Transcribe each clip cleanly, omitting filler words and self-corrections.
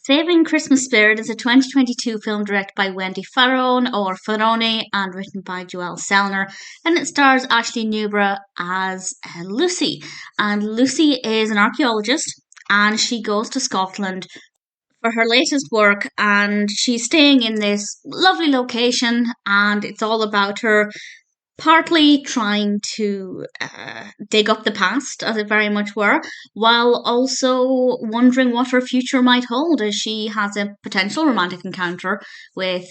Saving Christmas Spirit is a 2022 film directed by Wendy Farone or Farone and written by Joelle Selner, and it stars Ashley Newborough as Lucy. And Lucy is an archaeologist, and she goes to Scotland for her latest work, and she's staying in this lovely location, and it's all about her partly trying to dig up the past, as it very much were, while also wondering what her future might hold as she has a potential romantic encounter with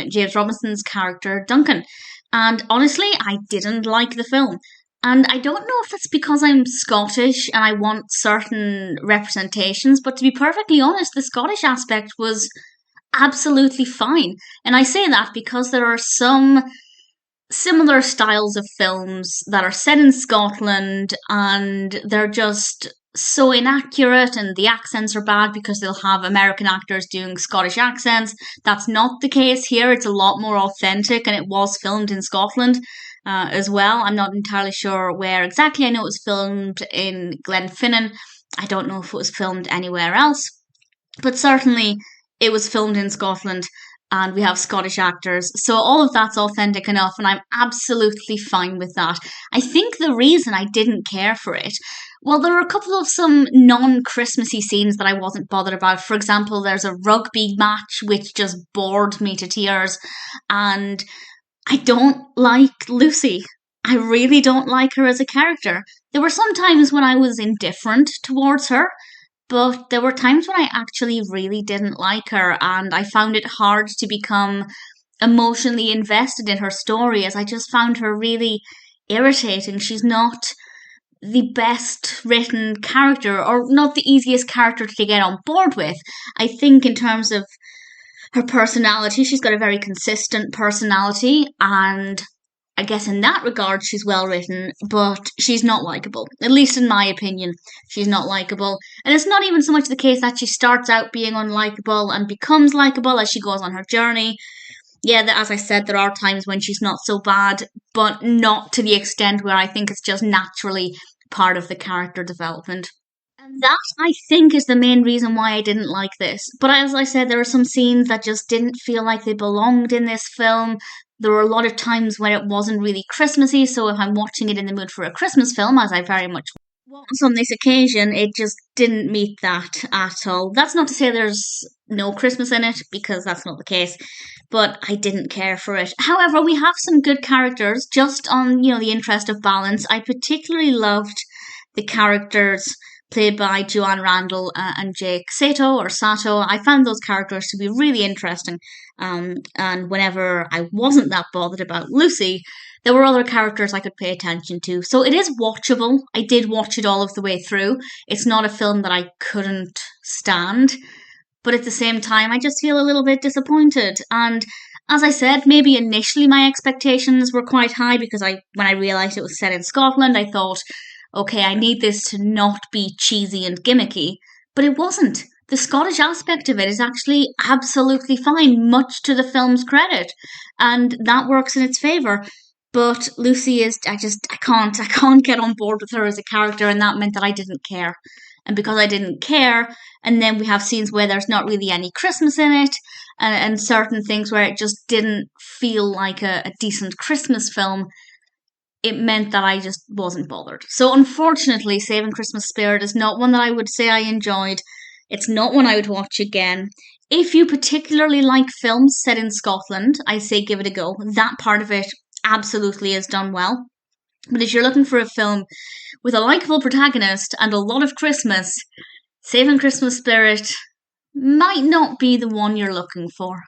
James Robinson's character Duncan. And honestly, I didn't like the film. And I don't know if it's because I'm Scottish and I want certain representations, but to be perfectly honest, the Scottish aspect was absolutely fine. And I say that because there are some similar styles of films that are set in Scotland and they're just so inaccurate and the accents are bad because they'll have American actors doing Scottish accents. That's not the case here. It's a lot more authentic and it was filmed in Scotland as well. I'm not entirely sure where exactly. I know it was filmed in Glenfinnan. I don't know if it was filmed anywhere else, but certainly it was filmed in Scotland and we have Scottish actors. So all of that's authentic enough, and I'm absolutely fine with that. I think the reason I didn't care for it, well, there were a couple of some non-Christmassy scenes that I wasn't bothered about. For example, there's a rugby match which just bored me to tears, and I don't like Lucy. I really don't like her as a character. There were some times when I was indifferent towards her, but there were times when I actually really didn't like her, and I found it hard to become emotionally invested in her story as I just found her really irritating. She's not the best written character, or not the easiest character to get on board with. I think, in terms of her personality, she's got a very consistent personality, and I guess in that regard, she's well written, but she's not likable. At least in my opinion, she's not likable. And it's not even so much the case that she starts out being unlikable and becomes likable as she goes on her journey. Yeah, as I said, there are times when she's not so bad, but not to the extent where I think it's just naturally part of the character development. And that, I think, is the main reason why I didn't like this. But as I said, there are some scenes that just didn't feel like they belonged in this film. There were a lot of times when it wasn't really Christmassy, so if I'm watching it in the mood for a Christmas film, as I very much was on this occasion, it just didn't meet that at all. That's not to say there's no Christmas in it, because that's not the case, but I didn't care for it. However, we have some good characters, just on, the interest of balance. I particularly loved the characters played by Joanne Randall and Jake Sato. I found those characters to be really interesting. And whenever I wasn't that bothered about Lucy, there were other characters I could pay attention to. So it is watchable. I did watch it all of the way through. It's not a film that I couldn't stand. But at the same time, I just feel a little bit disappointed. And as I said, maybe initially my expectations were quite high because when I realised it was set in Scotland, I thought, okay, I need this to not be cheesy and gimmicky, but it wasn't. The Scottish aspect of it is actually absolutely fine, much to the film's credit, and that works in its favour. But Lucy is, I can't get on board with her as a character, and that meant that I didn't care. And because I didn't care, and then we have scenes where there's not really any Christmas in it, and certain things where it just didn't feel like a decent Christmas film, it meant that I just wasn't bothered. So unfortunately, Saving Christmas Spirit is not one that I would say I enjoyed. It's not one I would watch again. If you particularly like films set in Scotland, I say give it a go. That part of it absolutely is done well. But if you're looking for a film with a likeable protagonist and a lot of Christmas, Saving Christmas Spirit might not be the one you're looking for.